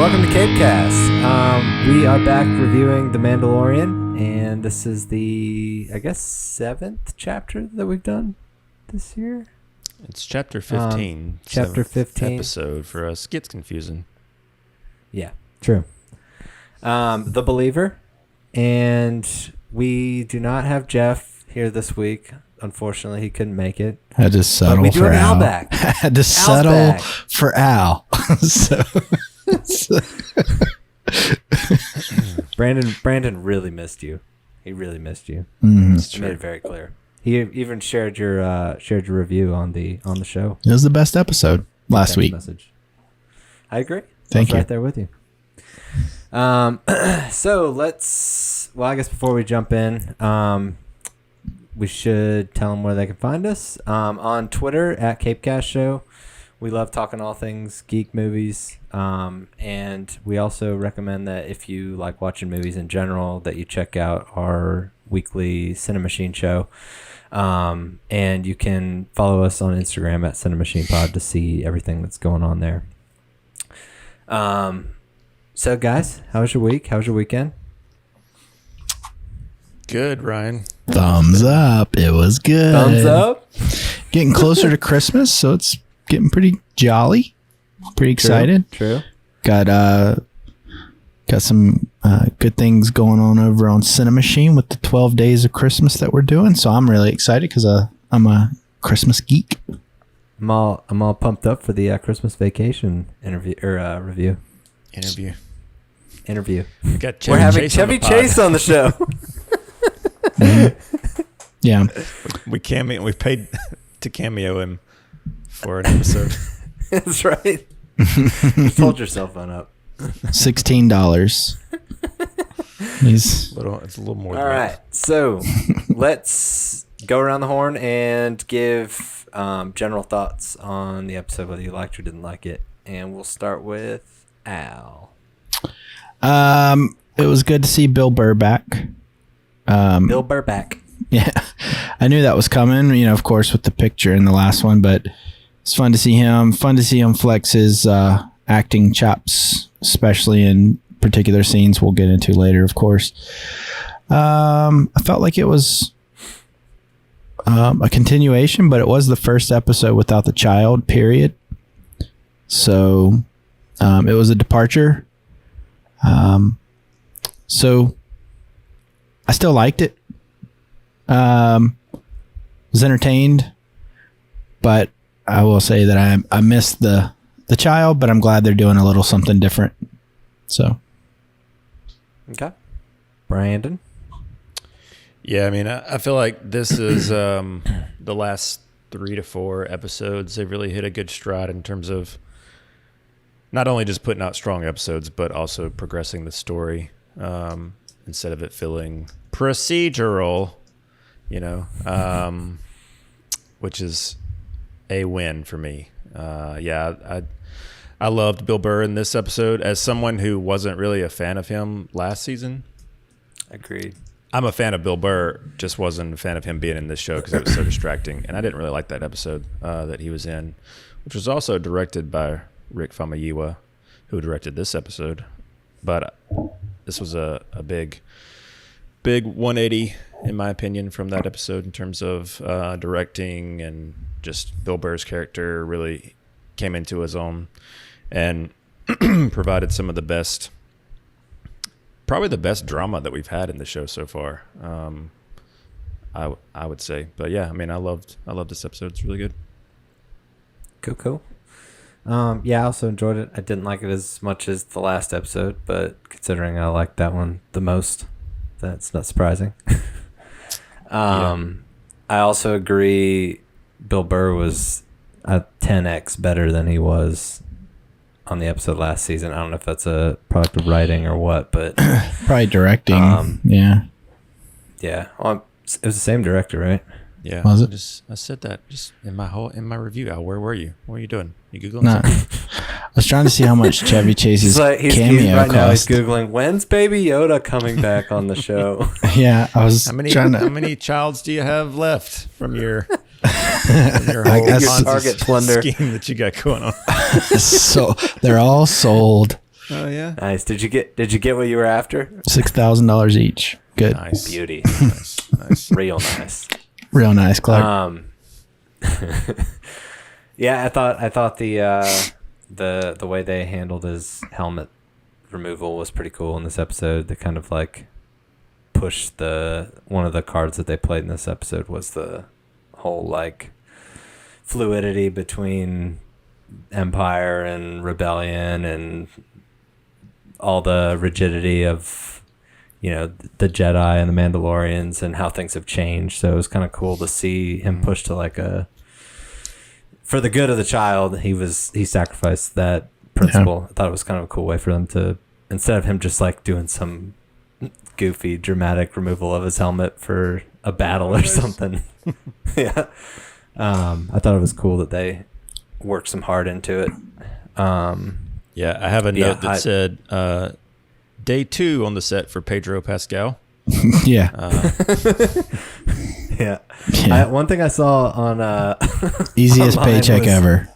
welcome to CAPECAST. We are back reviewing The Mandalorian, and this is the, I guess, 7th chapter that we've done this year. It's chapter 15. Chapter 15. Episode for us. Gets confusing. Yeah, true. The Believer, and we do not have Jeff here this week. Unfortunately, he couldn't make it. Had to settle for Al. Had to settle for Al. Brandon really missed you. He really missed you. He made it very clear. He even shared your review on the show. It was the best episode last week. Message. I agree. Thank you. Right there with you. So let's. Well, I guess before we jump in, we should tell them where they can find us. On Twitter at CapeCast Show. We love talking all things geek movies. And we also recommend that if you like watching movies in general, that you check out our weekly CiNEMACHiNE show. And you can follow us on Instagram at CiNEMACHiNEPod to see everything that's going on there. So guys, how was your week? How was your weekend? Good, Ryan. Thumbs up. It was good. Thumbs up. Getting closer to Christmas, so it's getting pretty jolly. Pretty excited. True. Got some good things going on over on CiNEMAChine with the 12 days of Christmas that we're doing. So I'm really excited because I'm a Christmas geek. I'm all pumped up for the Christmas Vacation interview or review. Interview. We're having Chevy Chase on the show. Yeah. We paid to cameo him for an episode. That's right. Just hold your cell phone up. $16. It's a little more. All right. So let's go around the horn and give general thoughts on the episode, whether you liked or didn't like it. And we'll start with Al. It was good to see Bill Burr back. Bill Burr back. Yeah. I knew that was coming, of course, with the picture in the last one, but it's fun to see him. Fun to see him flex his acting chops, especially in particular scenes we'll get into later, of course. I felt like it was a continuation, but it was the first episode without the child, period. So it was a departure. So I still liked it. Was entertained, but I will say that I missed the child, but I'm glad they're doing a little something different. So, okay, Brandon. Yeah, I mean, I feel like this is the last 3 to 4 episodes. They've really hit a good stride in terms of not only just putting out strong episodes, but also progressing the story instead of it feeling procedural, which is a win for me. I loved Bill Burr in this episode. As someone who wasn't really a fan of him last season, agreed. I'm a fan of Bill Burr, just wasn't a fan of him being in this show because it was so distracting, and I didn't really like that episode that he was in, which was also directed by Rick Famuyiwa, who directed this episode. But this was a big 180, in my opinion, from that episode in terms of directing, and just Bill Burr's character really came into his own and provided some of the best, probably the best drama that we've had in the show so far. I would say, but yeah, I mean, I loved this episode. It's really good. Cool. Yeah, I also enjoyed it. I didn't like it as much as the last episode, but considering I liked that one the most, that's not surprising. I also agree Bill Burr was a 10x better than he was on the episode last season. I don't know if that's a product of writing or what, but probably directing. Yeah. Well, it was the same director, right? Yeah. Was it? I said that just in my review. Al, where were you? What were you doing? You Googling nah. something? I was trying to see how much Chevy Chase's cameo right cost. Now he's Googling, when's Baby Yoda coming back on the show? Yeah, I was how many childs do you have left from your whole Target plunder scheme that you got going on? So they're all sold. Oh yeah. Nice. Did you get what you were after? $6,000 each. Good. Nice. Beauty. Nice. Real nice. Real nice, Clark. Yeah, I thought the way they handled his helmet removal was pretty cool in this episode. They kind of like pushed one of the cards that they played in this episode was the whole like fluidity between Empire and Rebellion and all the rigidity of, you know, the Jedi and the Mandalorians and how things have changed. So it was kind of cool to see him push to like for the good of the child. He sacrificed that principle. Yeah. I thought it was kind of a cool way for them to, instead of him just like doing some goofy dramatic removal of his helmet for a battle or something. Yeah. I thought it was cool that they worked some heart into it. Yeah, I have a note that said day 2 on the set for Pedro Pascal. Yeah. Yeah. One thing I saw on easiest paycheck ever.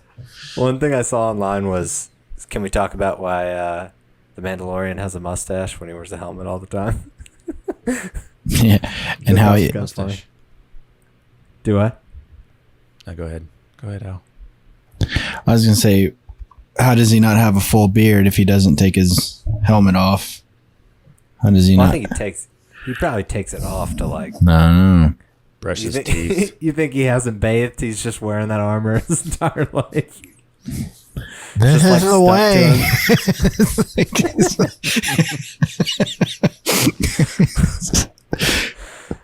One thing I saw online was, can we talk about why the Mandalorian has a mustache when he wears the helmet all the time? Yeah, and how he mustache. Do I? Go ahead, Al. I was gonna say, how does he not have a full beard if he doesn't take his helmet off? How does he not? I think he probably takes it off to like no. Brush his teeth. You think he hasn't bathed? He's just wearing that armor his entire life. This is the way.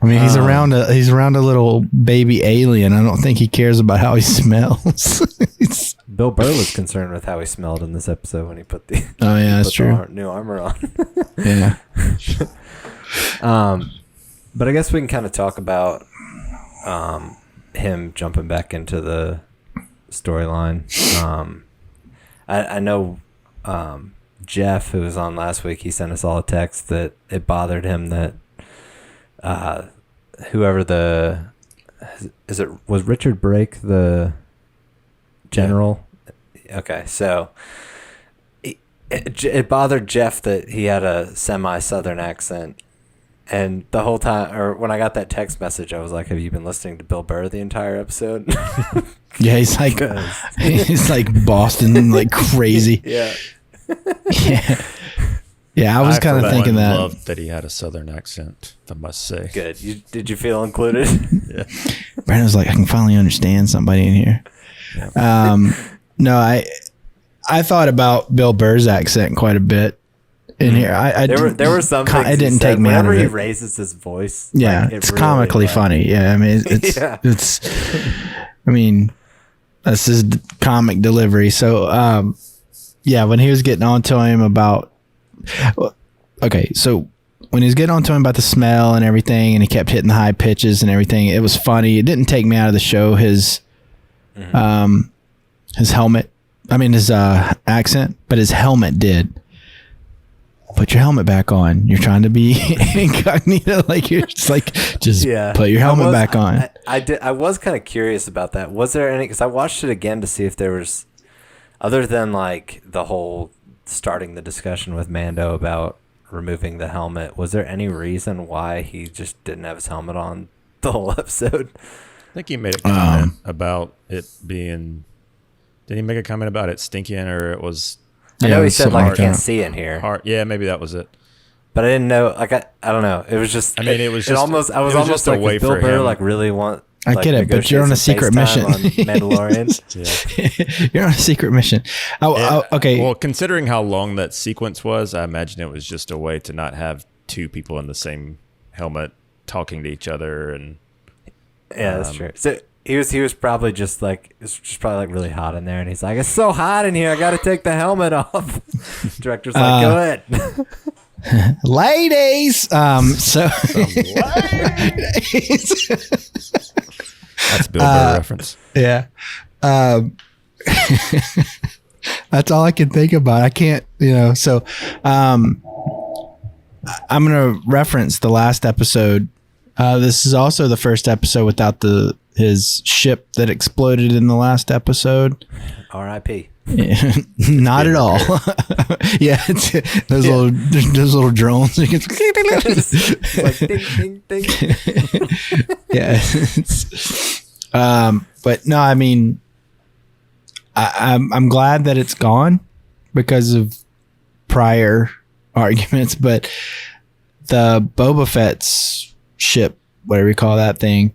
I mean, he's around a little baby alien. I don't think he cares about how he smells. Bill Burr was concerned with how he smelled in this episode when he put the that's true. New armor on. Yeah. But I guess we can kind of talk about him jumping back into the storyline. I know Jeff, who was on last week, he sent us all a text that it bothered him that whoever was Richard Brake the general? Yeah. Okay, so it bothered Jeff that he had a semi-Southern accent. And the whole time, or when I got that text message, I was like, have you been listening to Bill Burr the entire episode? Yeah, he's like Boston, like crazy. Yeah. Yeah, I was kind of thinking that. I loved that he had a Southern accent, I must say. Good. Did you feel included? Yeah. Brandon was like, I can finally understand somebody in here. Yeah. No, I thought about Bill Burr's accent quite a bit. In here, there were some things it didn't take me out of it. Whenever he raises his voice, yeah, it's really comically funny. Yeah, I mean, it's. I mean, that's his comic delivery. So, yeah, when he was getting on to him about, okay, so when he was getting on to him about the smell and everything, and he kept hitting the high pitches and everything, it was funny. It didn't take me out of the show. His helmet, his accent, but his helmet did. Put your helmet back on. You're trying to be incognito, like you're just like, put your helmet back on. I was kind of curious about that. Was there any? Because I watched it again to see if there was, other than like the whole starting the discussion with Mando about removing the helmet. Was there any reason why he just didn't have his helmet on the whole episode? I think he made a comment about it being. Did he make a comment about it stinking, or it was? I know he said like I can't see in here. Yeah, maybe that was it. But I didn't know. Like I don't know. It was just. I mean, it was just. I was almost like, does Bill Burr like really want? I get it, but you're on a secret mission. On Mandalorian. Yeah. You're on a secret mission. Okay. Well, considering how long that sequence was, I imagine it was just a way to not have two people in the same helmet talking to each other, and. Yeah, that's true. So he was probably just like really hot in there, and he's like, "It's so hot in here, I got to take the helmet off." Director's like, "Go ahead." Ladies, so that's Bill Burr reference. Yeah, that's all I can think about. I can't, So, I'm gonna reference the last episode. This is also the first episode without his ship that exploded in the last episode. R.I.P. Not at all. Yeah, it's, those little drones. It's like ding, ding, ding. Yeah. But no, I mean, I'm glad that it's gone because of prior arguments, but the Boba Fett's ship, whatever you call that thing,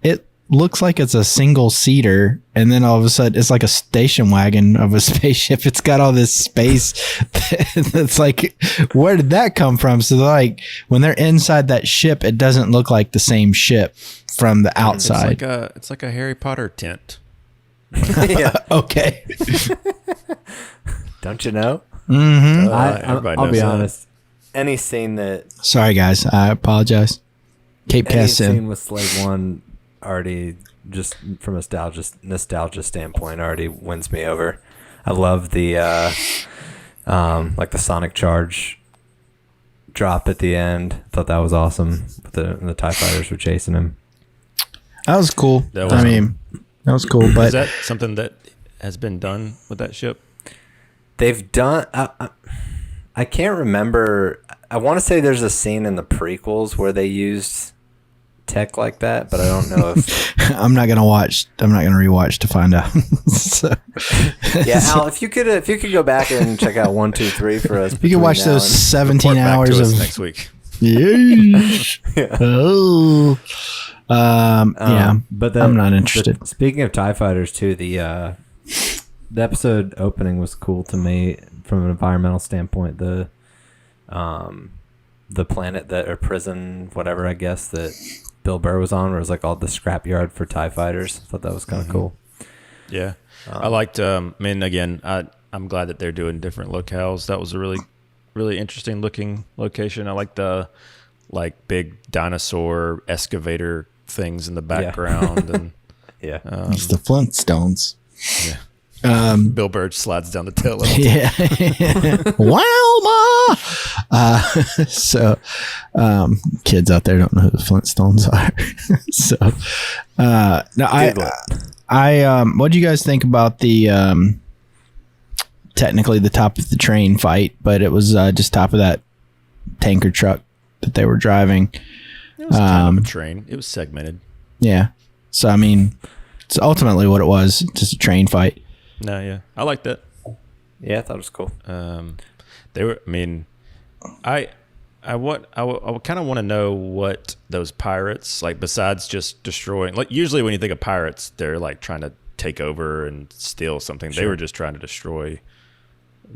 it looks like it's a single seater, and then all of a sudden it's like a station wagon of a spaceship. It's got all this space that's like, where did that come from? So like when they're inside that ship, it doesn't look like the same ship from the outside. It's like a Harry Potter tent. Yeah. Okay. Don't you know? Mm-hmm. I'll be honest. Any scene that Sorry, guys. I apologize. any CAPECAST scene in. with Slave One already, just from a nostalgia standpoint, already wins me over. I love the like the sonic charge drop at the end. Thought that was awesome. The TIE fighters were chasing him. That was cool. That was cool. But is that something that has been done with that ship? They've done. I can't remember. I want to say there's a scene in the prequels where they used tech like that, but I don't know if I'm not gonna rewatch to find out. So, yeah, Al, if you could go back and check out 1, 2, 3 for us. You can watch those 17 hours of next week. Yeah. Oh. Yeah. But I'm not interested. Speaking of TIE fighters too, the episode opening was cool to me from an environmental standpoint. The planet or prison, whatever, I guess, that Bill Burr was on, where it was like all the scrapyard for TIE fighters. I thought that was kind of cool. Yeah. I liked, I mean, again, I'm glad that they're doing different locales. That was a really, really interesting looking location. I like the big dinosaur excavator things in the background. And yeah. It's the Flintstones. Yeah. Bill Burr slides down the tail of Yeah. So, kids out there don't know who the Flintstones are. So, no, what do you guys think about the, technically the top of the train fight, but it was, just top of that tanker truck that they were driving. It was kind of a train. It was segmented. Yeah. So, I mean, it's ultimately what it was, just a train fight. No, yeah. I liked that. Yeah, I thought it was cool. They were, I mean, I kind of want to know what those pirates, like, besides just destroying, like, usually when you think of pirates, they're like trying to take over and steal something. Sure. They were just trying to destroy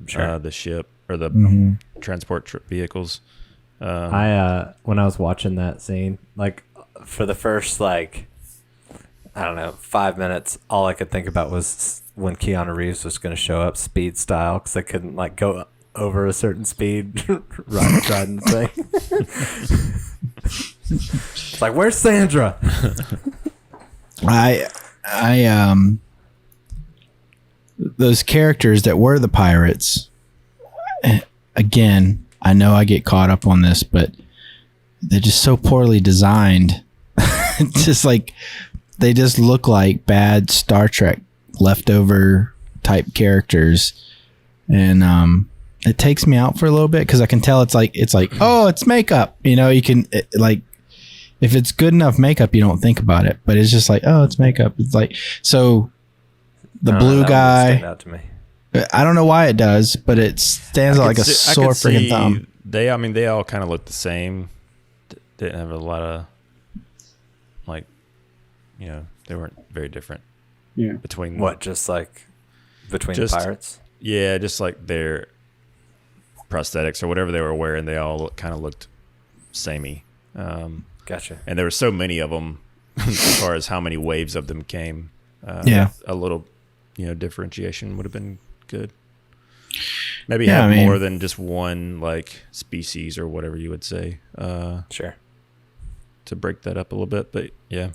the ship or the transport vehicles. When I was watching that scene, like, for the first, like, I don't know, 5 minutes, all I could think about was when Keanu Reeves was going to show up speed style, because they couldn't, like, go over a certain speed riding the thing. It's like, where's Sandra? Those characters that were the pirates, again, I know I get caught up on this, but they're just so poorly designed. Just like, they just look like bad Star Trek leftover type characters. And it takes me out for a little bit, because I can tell it's like, oh, it's makeup. You know, you can, like, if it's good enough makeup, you don't think about it. But it's just like, oh, it's makeup. It's like, so the blue guy, stand out to me. I don't know why it does, but it stands out like a sore freaking thumb. They all kind of look the same. They didn't have a lot of, like, you know, they weren't very different. Yeah. Between what, just like between the pirates? Yeah, just like their prosthetics or whatever they were wearing, they all kind of looked samey. Gotcha. And there were so many of them, as far as how many waves of them came. A little, differentiation would have been good. Maybe have more than just one, like, species or whatever you would say. Sure. To break that up a little bit, but yeah,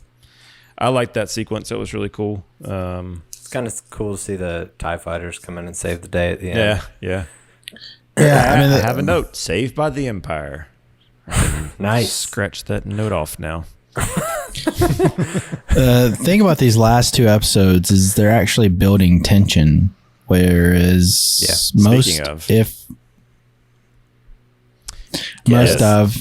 I liked that sequence. It was really cool. It's kind of cool to see the TIE fighters come in and save the day at the end. Yeah. I have a note: saved by the Empire. Nice. Scratch that note off now. The thing about these last two episodes is they're actually building tension, whereas most, Speaking of.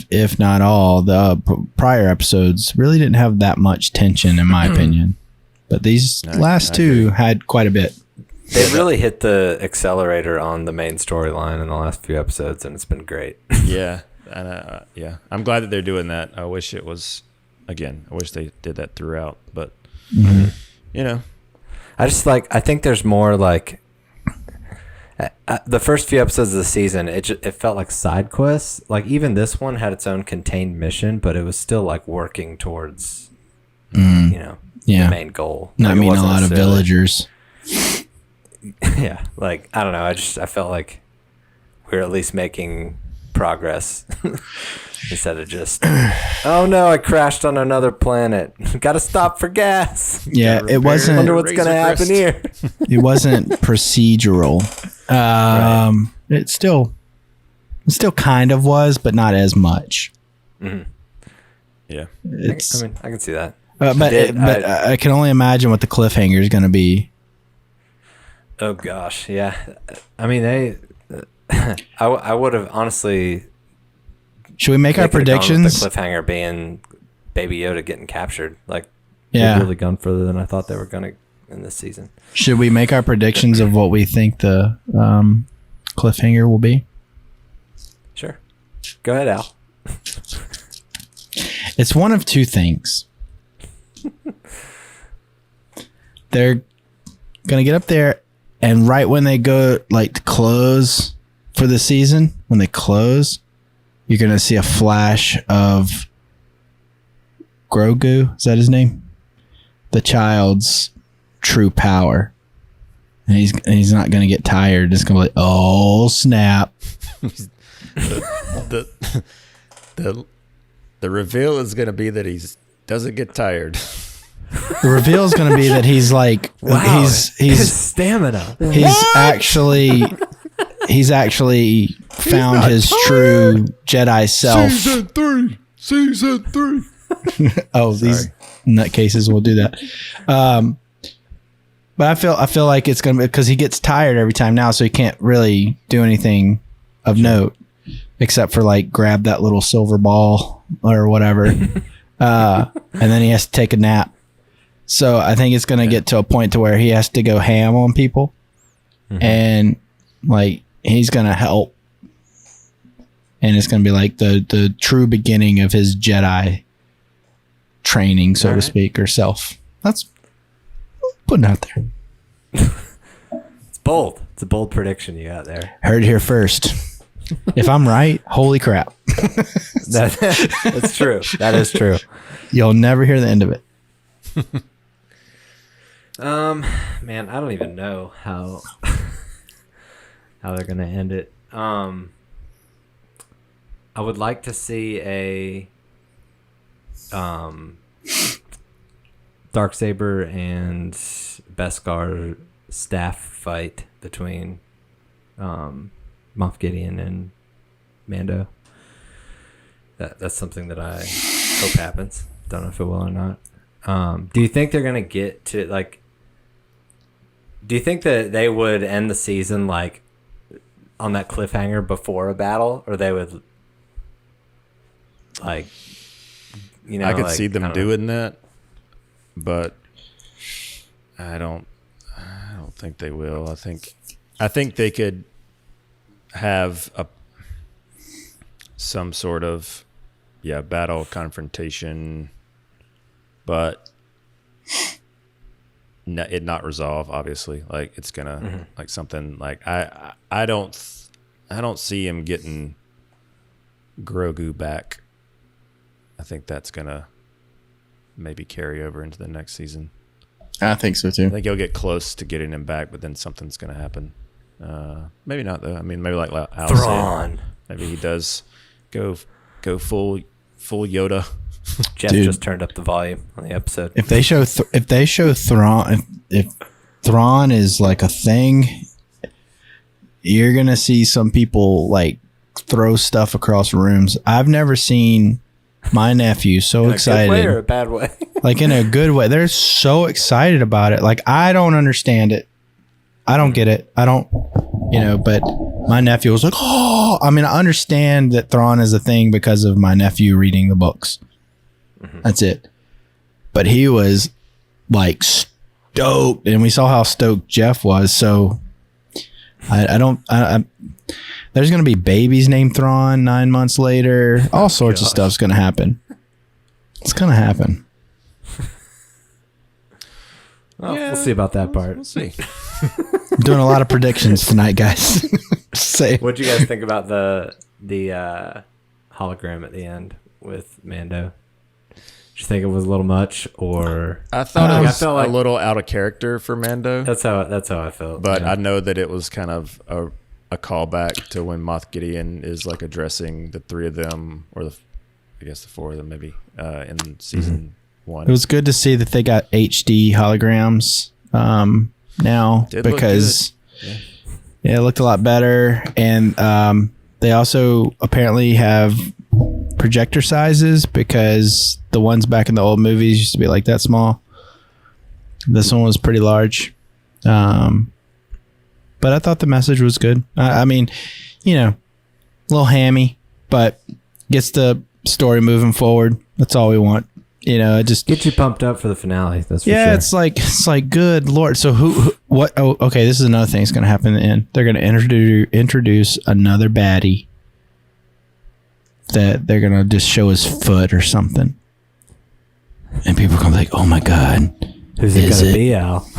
if not all, the prior episodes really didn't have that much tension, in my opinion. But these last two had quite a bit. They really hit the accelerator on the main storyline in the last few episodes, and it's been great. Yeah. And I'm glad that they're doing that. I wish it was, again, I wish they did that throughout, but you know, I think there's more like the first few episodes of the season, it felt like side quests. Like even this one had its own contained mission, but it was still like working towards, the main goal. Not like, mean a lot of villagers. Yeah. Like, I don't know. I felt like we were at least making progress instead of just, oh no, I crashed on another planet. Gotta stop for gas. Yeah, it wasn't. Wonder what's gonna happen here. It wasn't procedural. Right. It still kind of was, but not as much. Yeah, I can see that. But I can only imagine what the cliffhanger is going to be. Oh gosh, yeah. I mean, I would have honestly. Should we make our predictions? The cliffhanger being Baby Yoda getting captured, like, yeah, they've really gone further than I thought they were gonna in this season. Should we make our predictions of what we think the cliffhanger will be? Sure. Go ahead, Al. It's one of two things. They're gonna get up there, and right when they go like to close for the season, when they close, you're gonna see a flash of Grogu. Is that his name? The child's true power, and he's not gonna get tired. It's gonna be like, oh snap! the reveal is gonna be that he doesn't get tired. The reveal is going to be that he's like, wow, he's his stamina. He's actually found his true Jedi self. Season 3. Oh, these nutcases will do that. But I feel like it's going to be because he gets tired every time now, so he can't really do anything of note except for like grab that little silver ball or whatever. And then he has to take a nap. So I think it's going to get to a point to where he has to go ham on people, and like he's going to help, and it's going to be like the true beginning of his Jedi training, so to speak, or self. That's putting it out there. It's bold. It's a bold prediction you got there. Heard it here first. If I'm right, holy crap. That's true. That is true. You'll never hear the end of it. Man, I don't even know how they're gonna end it. I would like to see a Darksaber and Beskar staff fight between Moff Gideon and Mando. That's something that I hope happens. Don't know if it will or not. Do you think they're gonna get to like? Do you think that they would end the season like on that cliffhanger before a battle, or they would like, I could see them doing that, but I don't think they will. I think they could have some sort of battle confrontation, but it not resolve. Obviously, like it's gonna like something like I don't see him getting Grogu back. I think that's gonna maybe carry over into the next season. I think so too. I think he'll get close to getting him back, but then something's gonna happen. Maybe not though. I mean, maybe like Al Thrawn. said, maybe he does go full Yoda. Jeff just turned up the volume on the episode. If they show Thrawn, if Thrawn is like a thing, you're gonna see some people like throw stuff across rooms. I've never seen My nephew so excited. In a good way or a bad way? Like in a good way. They're so excited about it. Like I don't understand it. I don't get it. I don't, but my nephew was like, oh, I mean, I understand that Thrawn is a thing because of my nephew reading the books. Mm-hmm. That's it. But he was like stoked, and we saw how stoked Jeff was. So I there's going to be babies named Thrawn 9 months later. All sorts of stuff's going to happen. It's going to happen. Well, we'll see about that part. We'll see. I'm doing a lot of predictions tonight, guys. Say, what'd you guys think about the hologram at the end with Mando? Did you think it was a little much, or I thought it was felt like a little out of character for Mando. That's how I felt. But I know that it was kind of a callback to when Moff Gideon is like addressing the three of them, or I guess the four of them maybe in season 1. It was good to see that they got HD holograms now because it looked a lot better, and they also apparently have projector sizes because the ones back in the old movies used to be like that small. This one was pretty large, but I thought the message was good. I mean, a little hammy, but gets the story moving forward. That's all we want. Just get you pumped up for the finale. That's for sure. it's like good Lord. So what? Oh, okay. This is another thing that's going to happen in the end. They're going to introduce another baddie that they're going to just show his foot or something, and people are going to be like, "Oh my God, who's it going to be, Al?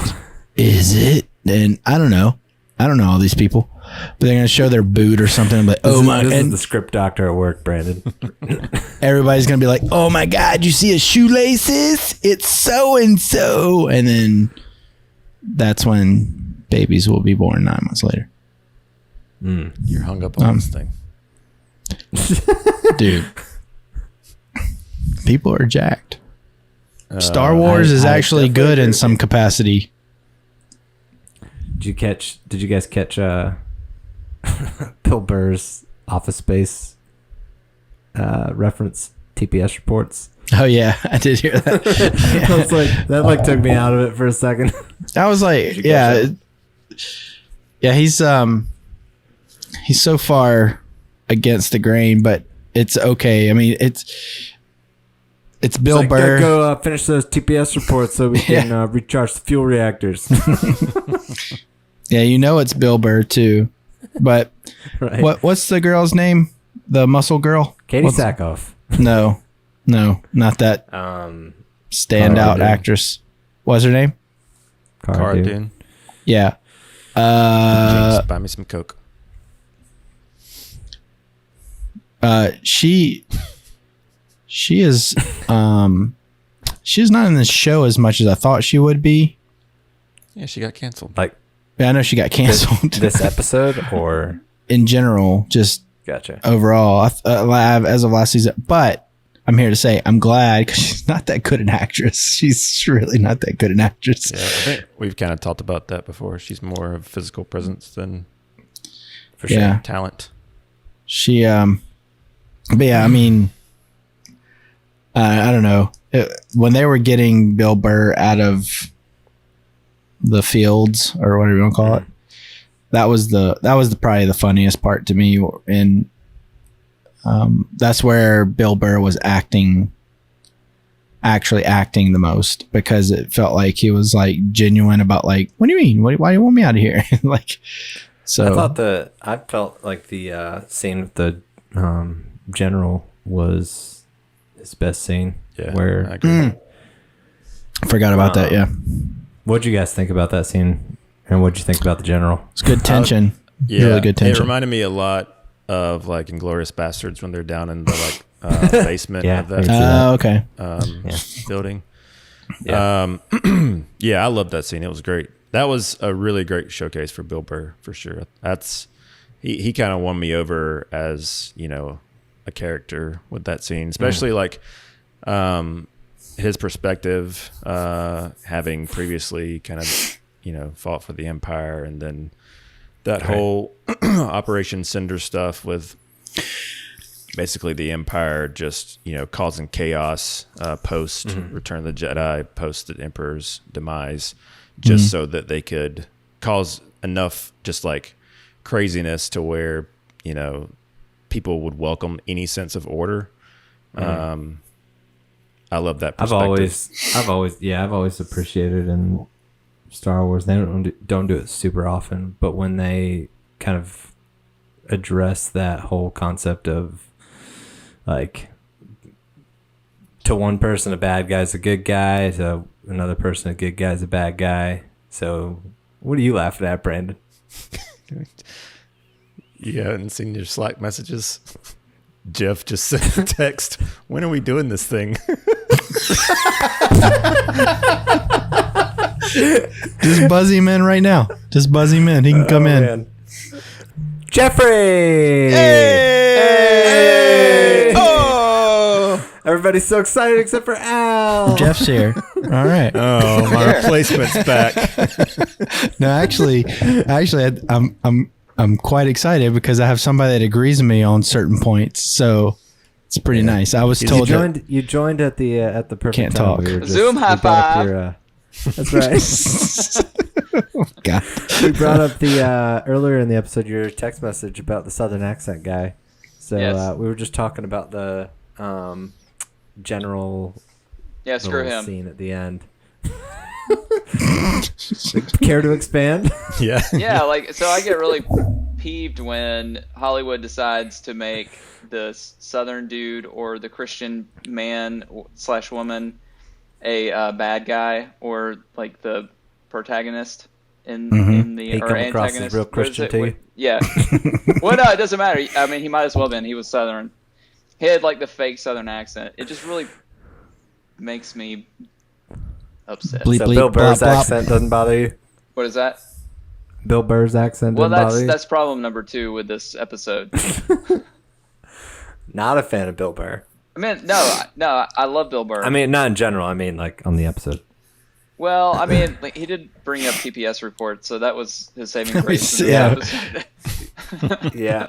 Is it?" And I don't know all these people, but they're going to show their boot or something. Like, this is the script doctor at work, Brandon. Everybody's going to be like, oh my God, you see his shoelaces? It's so-and-so. And then that's when babies will be born 9 months later. You're hung up on this thing. Dude. People are jacked. Star Wars is actually good in some capacity. Did you guys catch Bill Burr's Office Space reference, TPS reports? Oh yeah, I did hear that. I was like, that took me out of it for a second. I was like, yeah, he's so far against the grain, but it's okay. I mean, it's Bill Burr. Go finish those TPS reports so we can recharge the fuel reactors. Yeah, it's Bill Burr too. But right. What's the girl's name? The muscle girl? Katie Sackhoff. No, not that standout actress. What's her name? Cara Dune. Yeah. James, buy me some Coke. She is she's not in the show as much as I thought she would be. Yeah, she got canceled. Yeah, I know she got canceled. This episode, or in general, just gotcha. Overall, as of last season. But I'm here to say I'm glad, because she's not that good an actress. She's really not that good an actress. Yeah, I think we've kind of talked about that before. She's more of a physical presence than for sure talent. She, but yeah, I mean, I don't know. When they were getting Bill Burr out of the fields, or whatever you want to call it, that was probably the funniest part to me, and that's where Bill Burr was actually acting the most, because it felt like he was like genuine about like, what do you mean? Why do you want me out of here? Like, so I felt like the scene with the general was his best scene. Yeah, where I agree. I forgot about that. Yeah. What'd you guys think about that scene, and what'd you think about the general? It's good tension. Really good tension. It reminded me a lot of like Inglourious Bastards when they're down in the basement of that building. Yeah. I loved that scene. It was great. That was a really great showcase for Bill Burr, for sure. That's he kind of won me over as, a character with that scene, especially his perspective, having previously kind of, fought for the Empire, and then that whole Operation Cinder stuff with basically the Empire just, causing chaos post Return of the Jedi, post the Emperor's demise, just so that they could cause enough just like craziness to where, people would welcome any sense of order. I love that perspective. I've always appreciated in Star Wars. They don't do it super often, but when they kind of address that whole concept of like, to one person a bad guy's a good guy, to another person a good guy's a bad guy. So what are you laughing at, Brandon? You haven't seen your Slack messages? Jeff just sent a text. When are we doing this thing? Just buzz him in right now. Just buzz him in. He can come in. Man. Jeffrey! Hey! Oh! Everybody's so excited except for Al. Jeff's here. All right. Oh, my replacement's back. No, actually, I'm quite excited because I have somebody that agrees with me on certain points. So it's pretty nice. I was told you joined at the perfect can't time. talk. Zoom high five. That's right. God. We brought up the earlier in the episode your text message about the Southern accent guy. So Yes. we were just talking about the general Screw him. scene at the end. Care to expand? Yeah. Yeah, so I get really peeved when Hollywood decides to make the Southern dude or the Christian man / woman a bad guy, or like the protagonist in the He or come across as antagonist. real What is Christian it? to you? Yeah. Well, no, it doesn't matter. I mean, he might as well have been. He was Southern. He had like the fake Southern accent. It just really makes me upset. Bleep, So bleep, Bill Burr's blop, blop. accent doesn't bother you? What is that? Bill Burr's accent Well, doesn't bother you? that's problem number 2 with this episode. Not a fan of Bill Burr. I mean, no, I love Bill Burr. I mean, not in general. I mean, like, on the episode. Well, I mean, like, he did bring up TPS reports, so that was his saving grace. in the Yeah. episode. Yeah.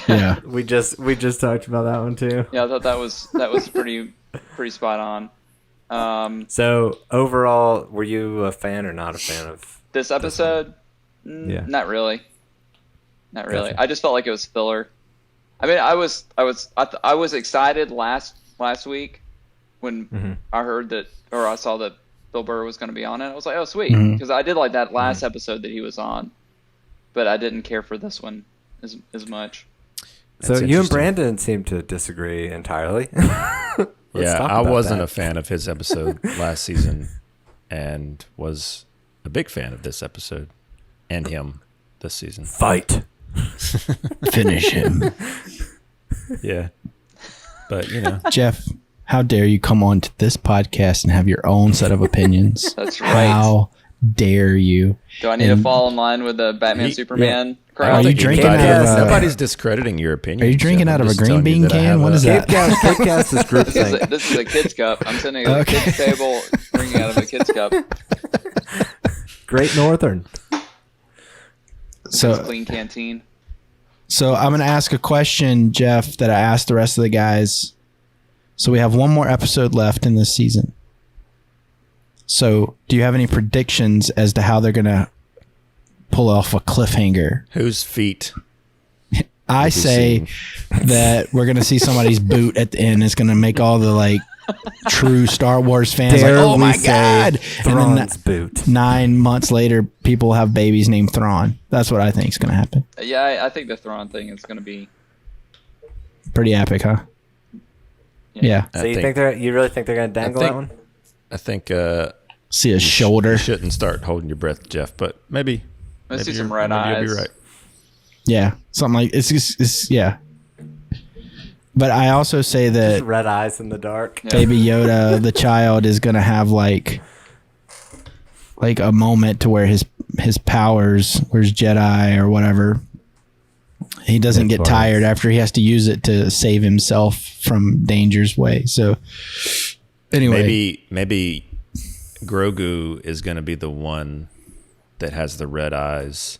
Yeah. We just talked about that one, too. Yeah, I thought that was pretty spot on. So, overall, were you a fan or not a fan of This episode, Yeah. not really. Not really. Gotcha. I just felt like it was filler. I mean, I was excited last week when I heard that, or I saw that Bill Burr was going to be on it. I was like, oh, sweet, because I did like that last episode that he was on, but I didn't care for this one as much. So That's you and interesting. Brandon seem to disagree entirely. Yeah, talk I about wasn't that. a fan of his episode last season and was a big fan of this episode and him this season. Fight. Finish him. Yeah. But, Jeff, how dare you come on to this podcast and have your own set of opinions? That's right. How dare you? Do I need to fall in line with the Batman Superman I crowd? Are don't you think drinking anybody- out of a- nobody's discrediting your opinion. Are you drinking Jeff. out I'm of a just green telling you bean that I can? have What a- is that? CAPECAST is group This is, thing. this is a kid's cup. I'm sitting at a Okay. kid's table drinking out of a kid's cup. Great Northern. It's So, clean canteen. so I'm going to ask a question, Jeff, that I asked the rest of the guys. So we have one more episode left in this season. So do you have any predictions as to how they're going to pull off a cliffhanger? Whose feet? I say that we're going to see somebody's boot at the end. It's going to make all the like true Star Wars fans Dare like, oh we my say God. And then Thrawn's boot. 9 months later, people have babies named Thrawn. That's what I think is going to happen. Yeah, I think the Thrawn thing is going to be. Pretty epic, huh? Yeah. So you really think they're going to dangle that one? I think See a you shoulder. shouldn't start holding your breath, Jeff, but maybe. Let's see maybe some you're- red maybe eyes. You'll be right. Yeah. Something like it's yeah. But I also say Just that red eyes in the dark. Yeah. Baby Yoda, the child, is gonna have like a moment to where his powers, where's Jedi or whatever, he doesn't get tired after he has to use it to save himself from danger's way. So anyway, Maybe Grogu is going to be the one that has the red eyes,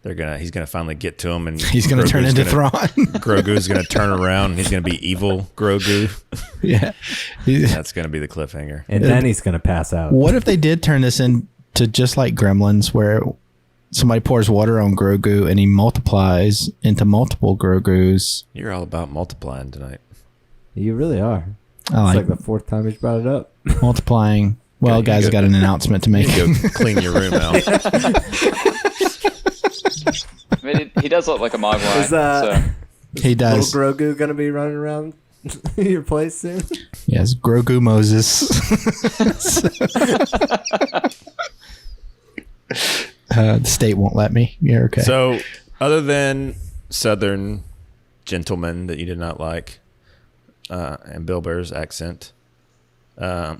he's gonna finally get to him, and he's gonna turn into Thrawn. Grogu's gonna turn around, and he's gonna be evil Grogu. Yeah, that's gonna be the cliffhanger. And then he's gonna pass out. What if they did turn this into just like Gremlins, where somebody pours water on Grogu and he multiplies into multiple Grogus? You're all about multiplying tonight. You really are. I It's like the fourth time he's brought it up. multiplying. Well, guys, I got an announcement to make. You go clean your room out. I mean, he does look like a Mogwai. So. He does. Little Grogu gonna be running around your place soon? Yes, Grogu Moses. The state won't let me. You're okay. So, other than Southern gentleman that you did not like, and Bill Burr's accent, what?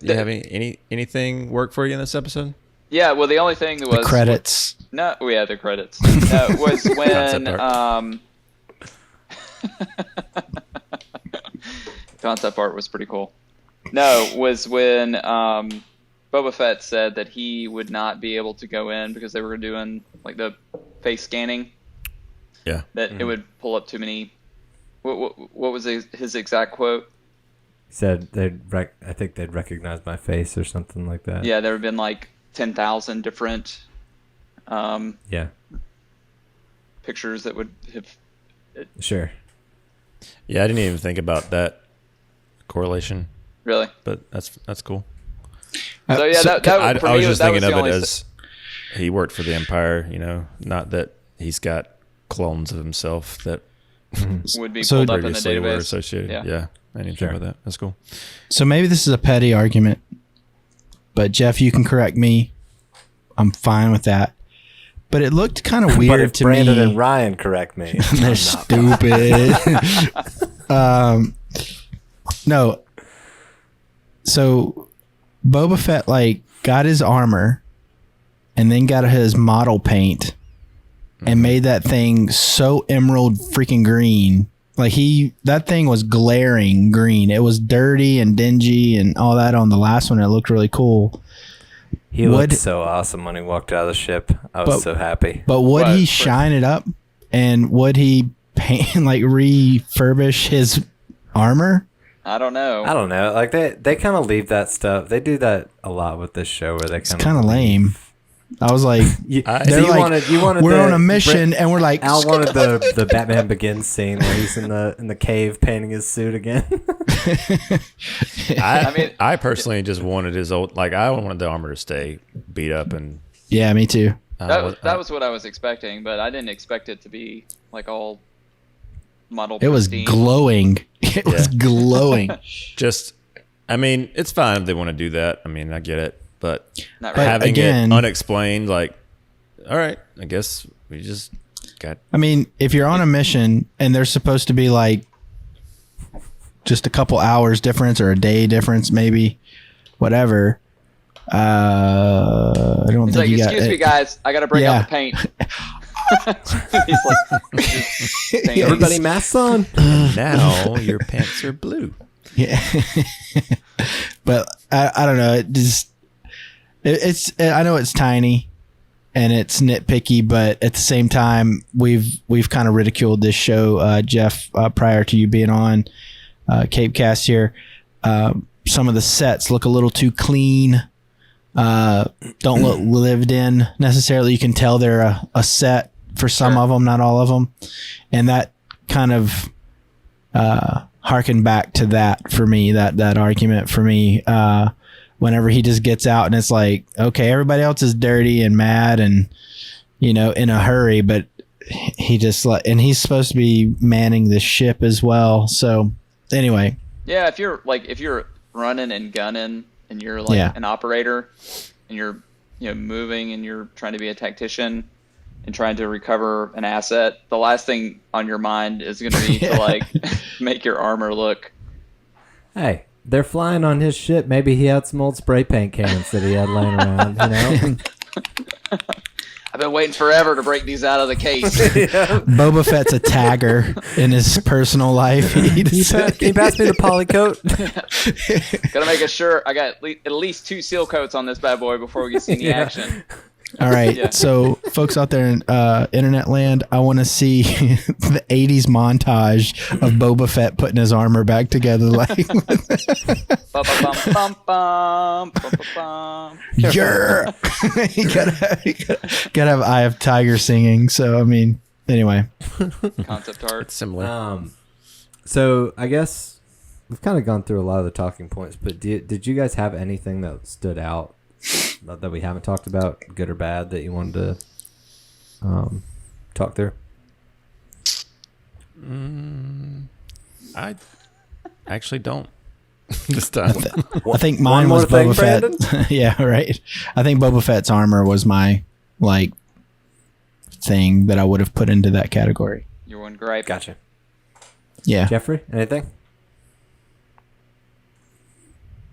Do you have anything work for you in this episode? Yeah, well, the only thing was the credits. No, we had the credits. Was when concept art was pretty cool. No, was when Boba Fett said that he would not be able to go in because they were doing like the face scanning. Yeah, that it would pull up too many. What was his exact quote? He said I think they'd recognize my face or something like that. Yeah, there have been like 10,000 different pictures that would have. Sure. Yeah, I didn't even think about that correlation. Really? But that's cool. So yeah, I was just thinking of it as he worked for the Empire, not that he's got clones of himself that would be pulled up in the previously were database. associated. Yeah, I didn't think about that. That's cool. So maybe this is a petty argument, but Jeff, you can correct me. I'm fine with that. But it looked kind of weird to Brandon me. and Ryan correct me. They're stupid. No. So Boba Fett got his armor and then got his model paint and made that thing so emerald freaking green. That thing was glaring green. It was dirty and dingy and all that on the last one. It looked really cool. He looked so awesome when he walked out of the ship. I was so happy. But would he shine it up? And would he paint, refurbish his armor? I don't know. Like they kind of leave that stuff. They do that a lot with this show where they kind of lame. I was like, you wanted we're on a mission, and we're like, Al wanted the Batman Begins scene where he's in the cave painting his suit again. I personally just wanted his old, I wanted the armor to stay beat up and. Yeah, me too. That was what I was expecting, but I didn't expect it to be all model. It was glowing. It was glowing. It's fine if they want to do that. I get it. But having it unexplained, all right, I guess we just got. If you're on a mission and there's supposed to be just a couple hours difference or a day difference, maybe, whatever. I don't think you got. Excuse me, guys, I got to bring out the paint. He's everybody masks on. Now your pants are blue. Yeah, but I don't know. It just. I know it's tiny and it's nitpicky, but at the same time, we've kind of ridiculed this show, Jeff, prior to you being on CAPECAST here. Some of the sets look a little too clean, don't look lived in necessarily. You can tell they're a set for some of them, not all of them. And that kind of harkened back to that for me, that argument for me. Whenever he just gets out and it's okay, everybody else is dirty and mad and, in a hurry, but he just and he's supposed to be manning the ship as well. So anyway. Yeah. If you're running and gunning and you're an operator and you're, moving and you're trying to be a tactician and trying to recover an asset, the last thing on your mind is going to be to make your armor look. Hey. They're flying on his ship. Maybe he had some old spray paint cans that he had laying around, I've been waiting forever to break these out of the case. Boba Fett's a tagger in his personal life. Can you pass me the polycoat? Gotta make sure I got at least 2 seal coats on this bad boy before we get see any action. All right. Yeah. So, folks out there in internet land, I want to see the 80s montage of Boba Fett putting his armor back together. Like, yeah. you gotta have Eye of Tiger singing. So, I mean, anyway. Concept art. It's similar. So I guess we've kind of gone through a lot of the talking points, but did you guys have anything that stood out that we haven't talked about, good or bad, that you wanted to talk through? I actually don't this time. I think mine was thing, Boba Fett. Yeah, right. I think Boba Fett's armor was my thing that I would have put into that category. Your one gripe. Gotcha. Yeah. Jeffrey, anything?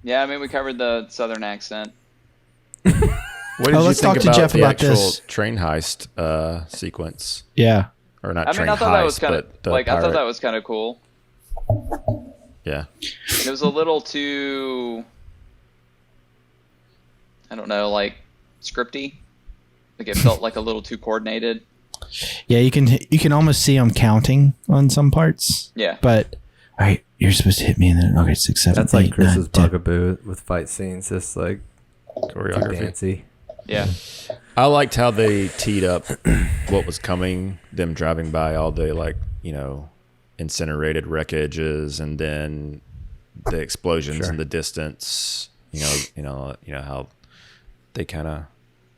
Yeah, I mean, we covered the southern accent. What did you let's think talk to about Jeff the about actual this. train heist sequence? Yeah. Or not I train mean, I thought heist, that was kind but of the like pirate. I thought that was kind of cool. Yeah. It was a little too, I don't know, like scripty. Like it felt like a little too coordinated. Yeah, you can almost see them counting on some parts. Yeah. But all right, you're supposed to hit me, and then okay, 6, 7, That's like 8, Chris's 9, 10. bugaboo with fight scenes, just like too Choreography. fancy. Yeah. I liked how they teed up what was coming, them driving by all the incinerated wreckages and then the explosions in the distance. You know how they kind of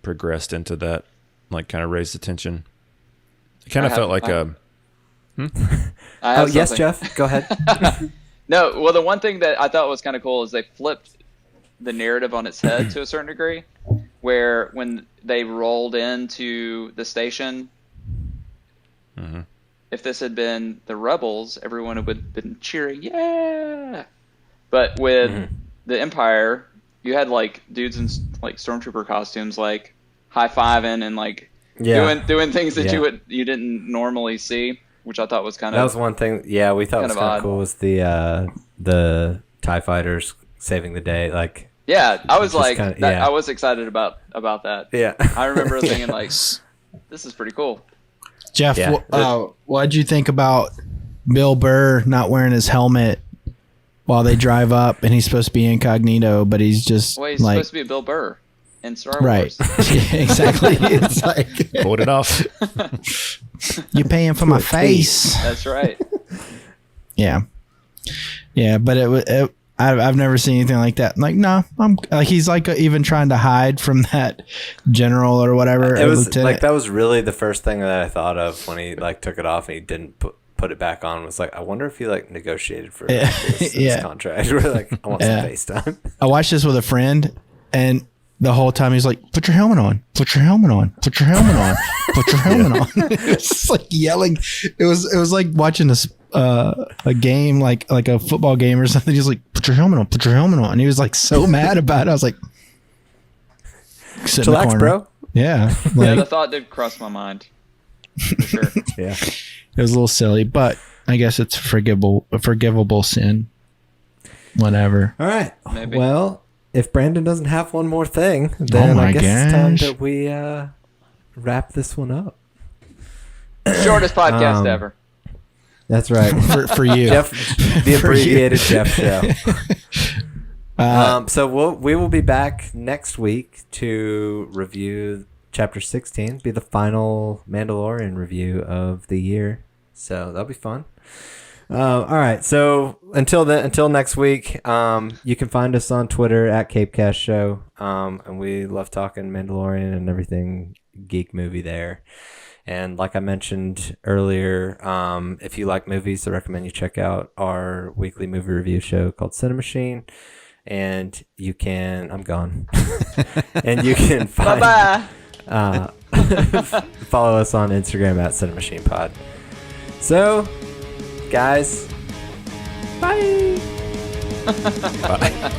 progressed into that, kind of raised the tension. It kind of felt like I have Yes, something. Jeff, go ahead. No, well, the one thing that I thought was kind of cool is they flipped the narrative on its head to a certain degree, where when they rolled into the station, if this had been the rebels, everyone would have been cheering, yeah! But with the Empire, you had dudes in stormtrooper costumes high-fiving and doing things that you didn't normally see, which I thought was kind That of was one thing. Yeah, we thought was kind odd. of cool was the TIE fighters saving the day. Yeah, I was Just kinda- yeah. I was excited about that. Yeah, I remember thinking this is pretty cool. Jeff, Yeah. what'd you think about Bill Burr not wearing his helmet while they drive up, and he's supposed to be incognito, but he's just Well, he's supposed to be Bill Burr in Star right? Wars. Yeah, exactly. It's like pulled it off. you're paying for my face. That's right. Yeah, but I've never seen anything like that. No, I'm he's even trying to hide from that general or whatever. it was lieutenant. that was really the first thing that I thought of when he took it off and he didn't put it back on. Was I wonder if he negotiated for this contract. We're I want some FaceTime. I watched this with a friend, and the whole time he's like, "Put your helmet on! Put your helmet on! Put your helmet on! Put your helmet on!" It's just yelling. It was like watching a game, like a football game or something. He's like, "Put your helmet on! Put your helmet on!" And he was so mad about it. I was like, sit in the Chillax, corner. bro. Yeah, Yeah, the thought did cross my mind. For sure. Yeah. it was a little silly, but I guess it's a forgivable sin. Whatever. All right. Maybe. Well, if Brandon doesn't have one more thing, then my I guess it's time gosh. that we wrap this one up. Shortest podcast ever. That's right. For you. Jeff, the For you. abbreviated Jeff show. So we will be back next week to review Chapter 16. Be the final Mandalorian review of the year. So that'll be fun. All right. So until next week, you can find us on Twitter at CAPECAST Show. And we love talking Mandalorian and everything geek movie there. And like I mentioned earlier, if you like movies, I recommend you check out our weekly movie review show called CiNEMACHiNE. And you can, I'm gone. And you can find, Bye-bye. follow us on Instagram at CiNEMACHiNEPod. So, guys, bye. Bye.